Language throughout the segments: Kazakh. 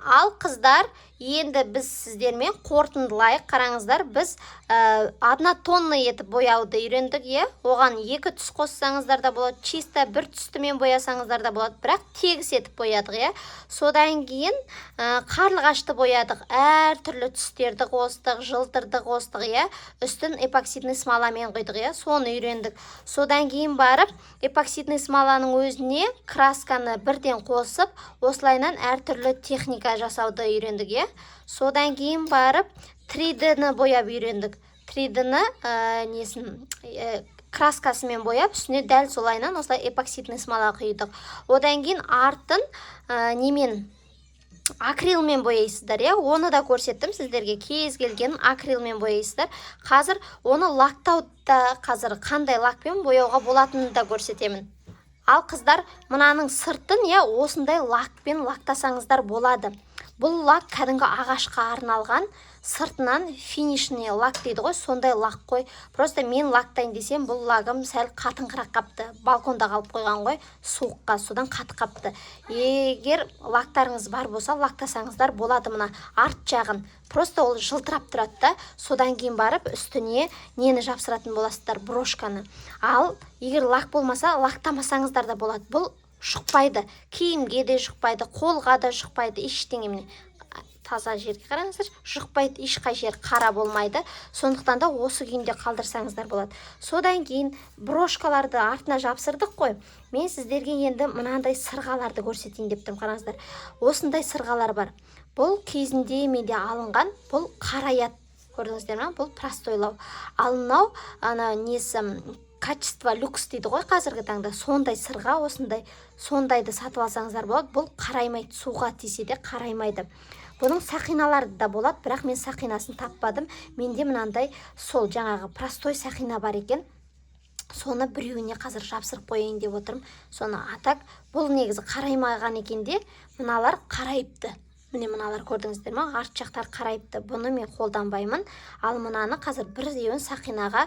Ал қыздар, енді біз сіздермен қорытындылайық. Қараңыздар, біз однотонны етіп бояуды үйрендік, оған 2 түс қоссаңыздар да болады, чисто бір түстімен боясаңыздар да болады, бірақ тегіс етіп боядық. Содан кейін қарлығашты боядық, әр түрлі түстерді қостық, жылтырды қостық, үстін эпоксидный смоламен құйдық, соны үйрендік. Содан кейін барып, эпоксидный смоланың өзіне красканы бірден қосып, осылайынан әр түрлі техника жасауды үйрендік. Содан кейін барып 3D-ні бояп үйрендік. 3D-ні краскасымен бояп, үстіне дәл солайынан осылай эпоксидный смола құйдық. Одан кейін артын акрилмен бояйсыздар, оны да көрсеттім сіздерге, кез келген акрилмен бояйсыздар. Қазір оны лактауда қазір қандай лакпен бояуға болатынын да көрсетемін. Ал қыздар, мынаның сыртын осындай лакпен лактасаңыздар болады. Бұл лак кәдімгі ағашқа арналған, сыртынан финишный лак дейді ғой, сондай лак қой. Просто мен лактайын десем, бұл лагым сәл қатыңқырақ қапты. Балконда қалып қойған ғой, суыққа, содан қаты қапты. Егер лактарыңыз бар болса, лактасаңыздар болады. Мына арт жағын. Просто ол жылтырап тұрады да, содан кейін барып үстіне нені жапсыратын боласыздар, брошканы. Ал егер лак болмаса, лактамасаңыздар да болады. Бұл жұқпайды, киімге де жұқпайды, қолға да жұқпайды, ештеңе. Таза жерге қараңыздар, жұқпайды, ешқай жер қара болмайды. Сондықтан да осы күйінде қалдырсаңыздар болады. Содан кейін брошкаларды артына жапсырдық қой. Мен сіздерге енді мынандай сырғаларды көрсетейін деп тұрмын, қараңыздар. Осындай сырғалар бар. Бұл кезінде менде алынған, бұл қараят. Көрдіңіздер ме? Бұл простойлау. Ал мынау качество люкс дейді ғой қазіргі таңда. Сондай сырға, сондайды сатып алсаңыздар болады. Бұл қараймайды, суға тисе де қараймайды. Бұның сақиналары да болады, бірақ мен сақинасын таппадым. Менде мынандай сол жаңағы простой сақина бар екен. Соны біреуіне қазір жапсырып қойайын деп отырмын. Соны атак, бұл негізі қараймаған екен де, мыналар қарайыпты. Міне мыналар көрдіңіздер ме? Арт жақтар қарайыпты. Бұны мен қолданбаймын. Ал мынаны қазір бір еуін сақинаға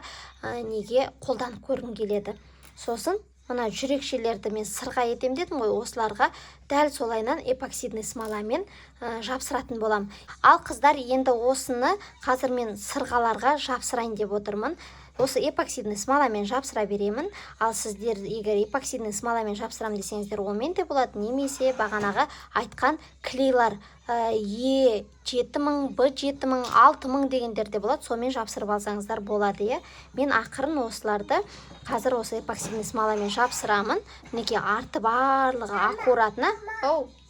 неге қолданып көргім келеді. Сосын мына жүрекшелерді мен сырға етем дедім ғой, осыларға дәл солайынан эпоксидный смоламен жапсыратын болам. Ал қыздар, енді осыны қазір мен сырғаларға жапсырайын деп отырмын. Осы эпоксидный смоламен жапсыра беремін. Ал сіздер егер эпоксидный смоламен жапсырам десеңіздер, онымен де болады. Немесе бағанағы айтқан клейлар Е7000, Б7000, 6000 дегендер де болады. Сонымен жапсырып алсаңыздар болады. Мен ақырын осыларды қазір осы эпоксидный смоламен жапсырамын. Мінекей арты барлығы аккуратна,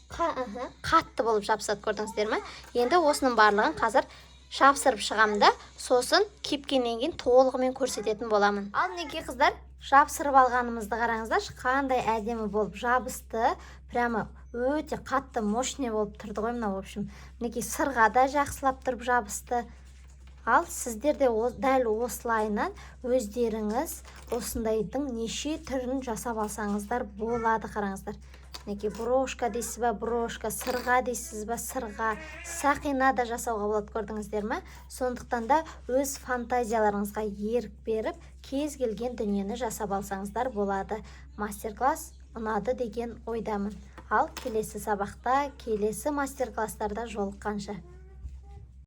қатты болып жапсырады, көрдіңіздер ме? Енді осының барлығын қазір жапсырып шығамда, сосын кепкеннен кейін толығымен көрсететін боламын. Ал неке қыздар, жапсырып алғанымызды қараңыздар, қандай әдемі болып жабысты. Прямо өте қатты, мощный болып тұрды ғой мына, в общем. Неке сырға да жақсылап тұрып жабысты. Ал сіздер де дәл осылайынан өздеріңіз осындайдың неше түрін жасап алсаңыздар болады, қараңыздар. Неке брошка дейсіз ба, брошка, сырға дейсіз ба, сырға, сақина да жасауға болады, көрдіңіздер ме? Сондықтан да өз фантазияларыңызға ерік беріп, кез келген дүниені жасап алсаңыздар болады. Мастер-класс ұнады деген ойдамын. Ал келесі сабақта, келесі мастер-класстарда жолыққанша.